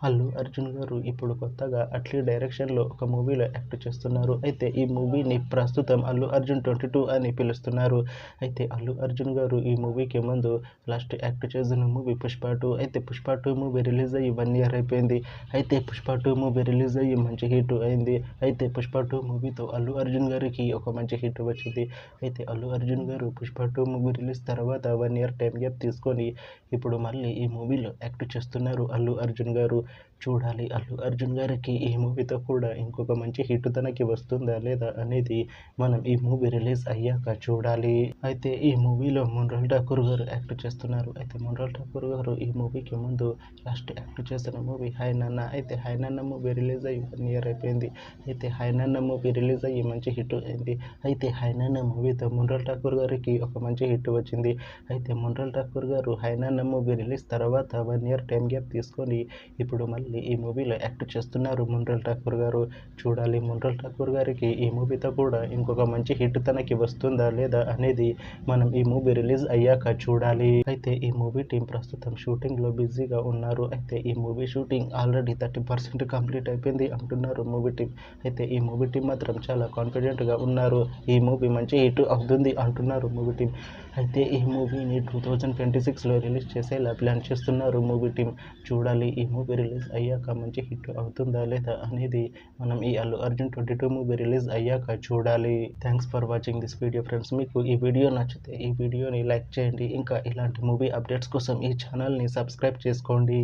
అల్లు అర్జున్ గారు ఇప్పుడు కొత్తగా 'అట్లీ' డైరెక్షన్‌లో ఒక మూవీలో యాక్ట్ చేస్తున్నారు. అయితే ఈ మూవీని ప్రస్తుతం 'అల్లు అర్జున్ 22' అని పిలుస్తున్నారు. అయితే అల్లు అర్జున్ గారు ఈ మూవీకి ముందు లాస్ట్ యాక్ట్ చేసిన మూవీ 'పుష్ప 2'. అయితే 'పుష్ప 2' మూవీ రిలీజ్ అయ్యి 1 ఇయర్ అయిపోయింది. అయితే 'పుష్ప 2' మూవీ రిలీజ్ అయ్యి మంచి హిట్ అయింది. అయితే 'పుష్ప 2' మూవీతో అల్లు అర్జున్ గారికి ఒక మంచి హిట్ వచ్చింది. అయితే అల్లు అర్జున్ గారు 'పుష్ప 2' మూవీ రిలీజ్ తర్వాత 1 ఇయర్ టైమ్ గ్యాప్ తీసుకొని ఇప్పుడు మళ్ళీ ఈ మూవీలో యాక్ట్ చేస్తున్నారు అల్లు అర్జున్ గారు. చూడాలి అల్లు అర్జున్ గారికి ఈ మూవీతో కూడా ఇంకొక మంచి హిట్ తనకి వస్తుందా లేదా అనేది మనం ఈ మూవీ రిలీజ్ అయ్యాక చూడాలి. అయితే ఈ మూవీలో మృణాల్ ఠాకూర్ గారు యాక్ట్ చేస్తున్నారు. అయితే మృణాల్ ఠాకూర్ గారు ఈ మూవీకి ముందు లాస్ట్ యాక్ట్ చేసిన మూవీ 'హాయ్ నాన్న'. అయితే 'హాయ్ నాన్న' మూవీ రిలీజ్ అయ్యి 1 ఇయర్ అయిపోయింది. అయితే 'హాయ్ నాన్న' మూవీ రిలీజ్ అయ్యి మంచి హిట్ అయింది. అయితే 'హాయ్ నాన్న' మూవీతో మృణాల్ ఠాకూర్ గారికి ఒక మంచి హిట్ వచ్చింది. అయితే మృణాల్ ఠాకూర్ గారు 'హాయ్ నాన్న' మూవీ రిలీజ్ తర్వాత 1 ఇయర్ టైమ్ గ్యాప్ తీసుకొని ఇప్పుడు మళ్ళీ ఈ మూవీలో యాక్ట్ చేస్తున్నారు మృణాల్ ఠాకూర్ గారు. చూడాలి మృణాల్ ఠాకూర్ గారికి ఈ మూవీతో కూడా ఇంకొక మంచి హిట్ తనకి వస్తుందా లేదా అనేది మనం ఈ మూవీ రిలీజ్ అయ్యాక చూడాలి. అయితే ఈ మూవీ టీం ప్రస్తుతం షూటింగ్లో బిజీగా ఉన్నారు. అయితే ఈ మూవీ షూటింగ్ ఆల్రెడీ 30% కంప్లీట్ అయిపోయింది అంటున్నారు మూవీ టీం. అయితే ఈ మూవీ టీం మాత్రం చాలా కాన్ఫిడెంట్గా ఉన్నారు. ఈ మూవీ మంచి హిట్ అవుతుంది అంటున్నారు మూవీ టీం. అయితే ఈ మూవీని 2026లో రిలీజ్ చేసేలా ప్లాన్ చేస్తున్నారు మూవీ టీం. చూడాలి ఈ మూవీ రిలీజ్ అయ్యాక మంచి హిట్ అవుతుందా లేదా అనేది మనం ఈ అల్లు అర్జున్ 22 మూవీ రిలీజ్ అయ్యాక చూడాలి. Thanks for watching this video friends. మీకు ఈ వీడియో నచ్చితే ఈ వీడియోని లైక్ చేయండి. ఇంకా ఇలాంటి మూవీ అప్డేట్స్ కోసం ఈ ఛానల్ని సబ్స్క్రైబ్ చేసుకోండి.